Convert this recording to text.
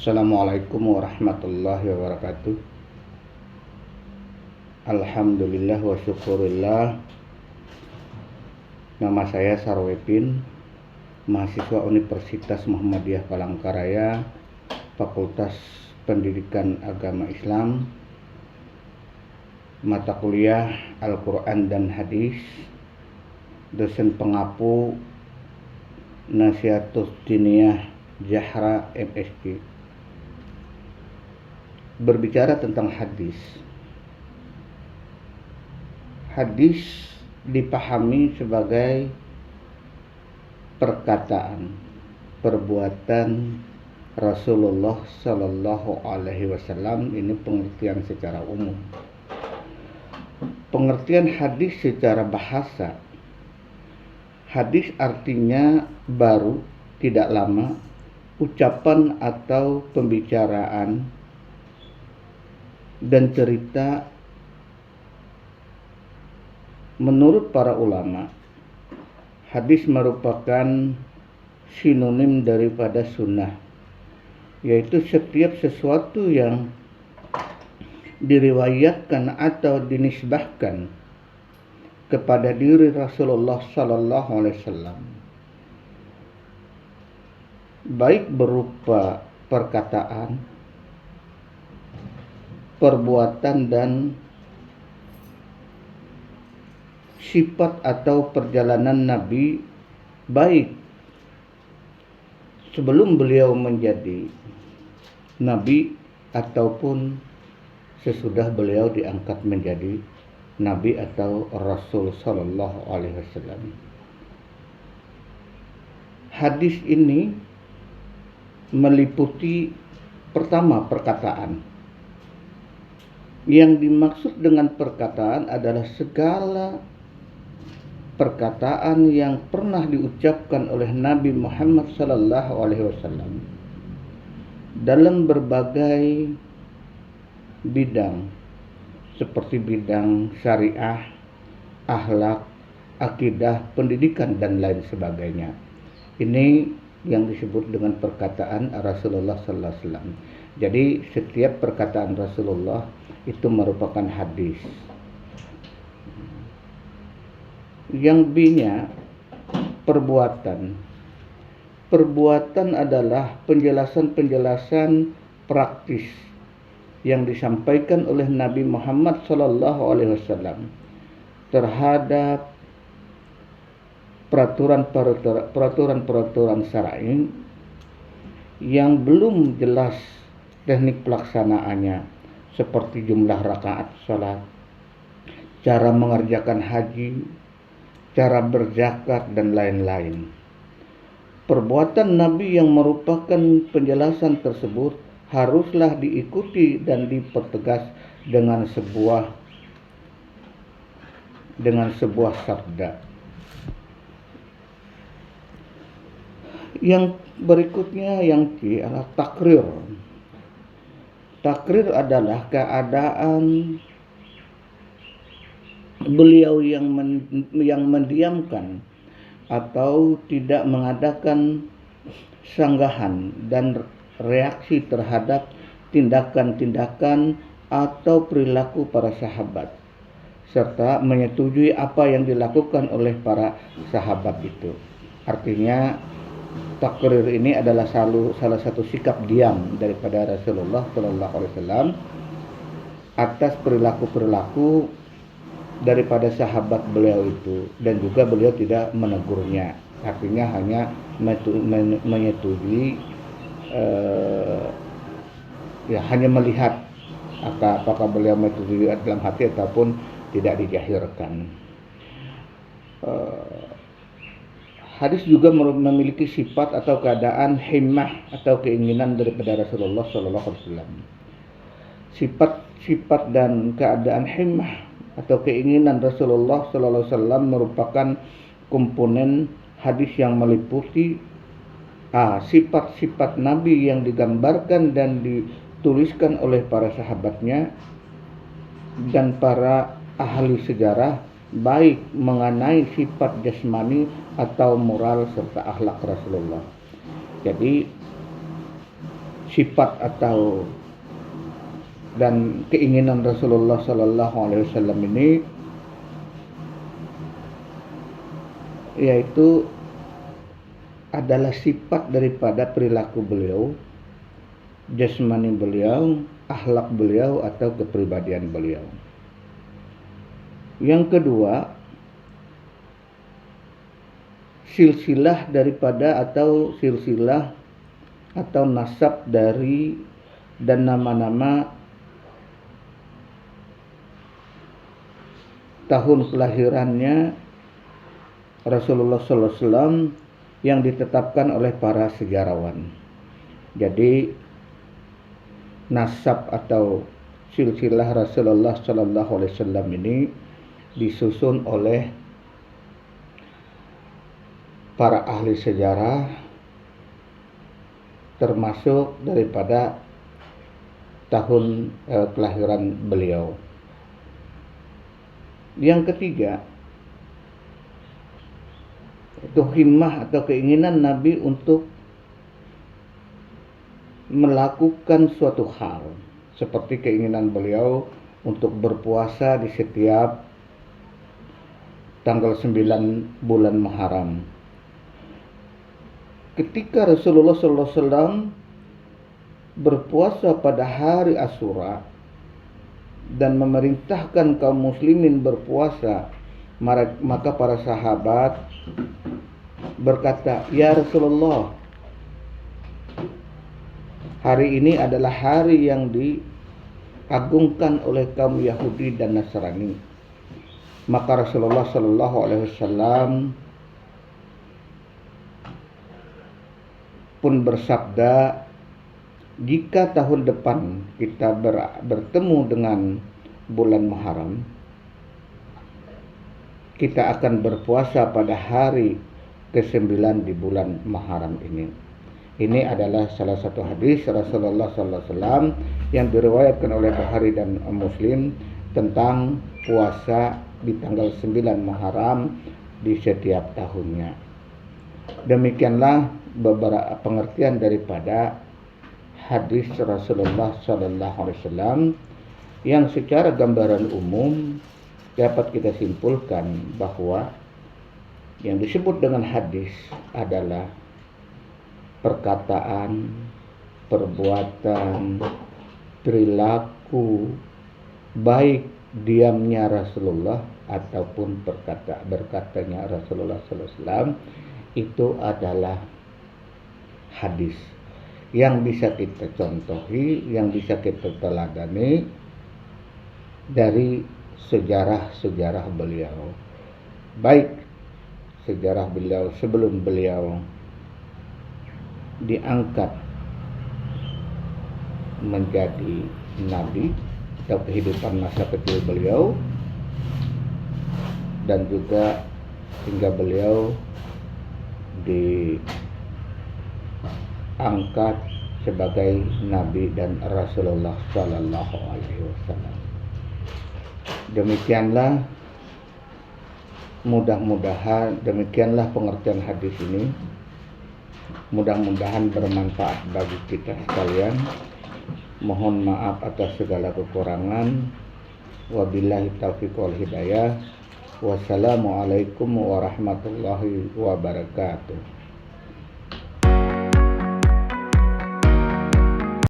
Assalamualaikum warahmatullahi wabarakatuh. Alhamdulillah wa syukurillah. Nama saya Sarwepin, mahasiswa Universitas Muhammadiyah Palangkaraya, Fakultas Pendidikan Agama Islam, mata kuliah Al-Quran dan Hadis, dosen pengapu Nasihatus Diniyah Jahra MSc. Berbicara tentang hadis. Hadis dipahami sebagai perkataan, perbuatan Rasulullah Shallallahu Alaihi Wasallam. Ini pengertian secara umum. Pengertian hadis secara bahasa. Hadis artinya baru, tidak lama, ucapan atau pembicaraan dan cerita. Menurut para ulama, hadis merupakan sinonim daripada sunnah, yaitu setiap sesuatu yang diriwayatkan atau dinisbahkan kepada diri Rasulullah Sallallahu Alaihi Wasallam, baik berupa perkataan, perbuatan, dan sifat atau perjalanan Nabi, baik sebelum beliau menjadi Nabi ataupun sesudah beliau diangkat menjadi Nabi atau Rasul Sallallahu Alaihi Wasallam. Hadis ini meliputi pertama perkataan. Yang dimaksud dengan perkataan adalah segala perkataan yang pernah diucapkan oleh Nabi Muhammad Sallallahu Alaihi Wasallam dalam berbagai bidang, seperti bidang syariah, akhlak, akidah, pendidikan, dan lain sebagainya. Ini yang disebut dengan perkataan Rasulullah Sallallahu Alaihi Wasallam. Jadi setiap perkataan Rasulullah itu merupakan hadis. Yang B-nya perbuatan. Perbuatan adalah penjelasan-penjelasan praktis yang disampaikan oleh Nabi Muhammad Sallallahu Alaihi Wasallam terhadap peraturan syar'i yang belum jelas teknik pelaksanaannya, seperti jumlah rakaat salat, cara mengerjakan haji, cara berzakat, dan lain-lain. Perbuatan Nabi yang merupakan penjelasan tersebut haruslah diikuti dan dipertegas dengan sebuah sabda. Yang berikutnya yang C adalah takrir. Takrir adalah keadaan beliau yang mendiamkan atau tidak mengadakan sanggahan dan reaksi terhadap tindakan-tindakan atau perilaku para sahabat, serta menyetujui apa yang dilakukan oleh para sahabat itu. Artinya takrir ini adalah salah satu sikap diam daripada Rasulullah Sallallahu Alaihi Wasallam atas perilaku-perilaku daripada sahabat beliau itu, dan juga beliau tidak menegurnya. Artinya hanya menyetujui, hanya melihat apakah beliau menyetujui dalam hati ataupun tidak dijahirkan. Hadis juga memiliki sifat atau keadaan himmah atau keinginan daripada Rasulullah Sallallahu Alaihi Wasallam. Sifat dan keadaan himmah atau keinginan Rasulullah Sallallahu Alaihi Wasallam merupakan komponen hadis yang meliputi sifat-sifat Nabi yang digambarkan dan dituliskan oleh para sahabatnya dan para ahli sejarah, baik mengenai sifat jasmani atau moral serta akhlak Rasulullah. Jadi sifat atau dan keinginan Rasulullah Sallallahu Alaihi Wasallam ini, yaitu adalah sifat daripada perilaku beliau, jasmani beliau, akhlak beliau atau kepribadian beliau. Yang kedua, silsilah daripada atau silsilah atau nasab dari dan nama-nama tahun kelahirannya Rasulullah Sallallahu Alaihi Wasallam yang ditetapkan oleh para sejarawan. Jadi nasab atau silsilah Rasulullah Sallallahu Alaihi Wasallam ini disusun oleh para ahli sejarah, termasuk daripada tahun kelahiran beliau. Yang ketiga, itu himmah atau keinginan Nabi untuk melakukan suatu hal, seperti keinginan beliau untuk berpuasa di setiap tanggal 9 bulan Muharram. Ketika Rasulullah SAW berpuasa pada hari Asyura dan memerintahkan kaum muslimin berpuasa, maka para sahabat berkata, "Ya Rasulullah, hari ini adalah hari yang diagungkan oleh kaum Yahudi dan Nasrani." Maka Rasulullah Sallallahu Alaihi Wasallam pun bersabda, jika tahun depan kita bertemu dengan bulan Muharram, kita akan berpuasa pada hari ke-9 di bulan Muharram ini. Ini adalah salah satu hadis Rasulullah Sallallahu Alaihi Wasallam yang diriwayatkan oleh Bukhari dan Muslim tentang puasa di tanggal 9 Muharram di setiap tahunnya. Demikianlah beberapa pengertian daripada hadis Rasulullah Sallallahu Alaihi Wasallam yang secara gambaran umum dapat kita simpulkan bahwa yang disebut dengan hadis adalah perkataan, perbuatan, perilaku, baik diamnya Rasulullah ataupun berkatanya Rasulullah Sallallahu Alaihi Wasallam, itu adalah hadis yang bisa kita contohi, yang bisa kita teladani dari sejarah-sejarah beliau, baik sejarah beliau sebelum beliau diangkat menjadi nabi atau kehidupan masa kecil beliau, dan juga hingga beliau diangkat sebagai nabi dan Rasulullah Sallallahu Alaihi Wasallam. Demikianlah pengertian hadis ini. Mudah-mudahan bermanfaat bagi kita sekalian. Mohon maaf atas segala kekurangan. Wabillahi taufiq wal hidayah. Wassalamualaikum warahmatullahi wabarakatuh.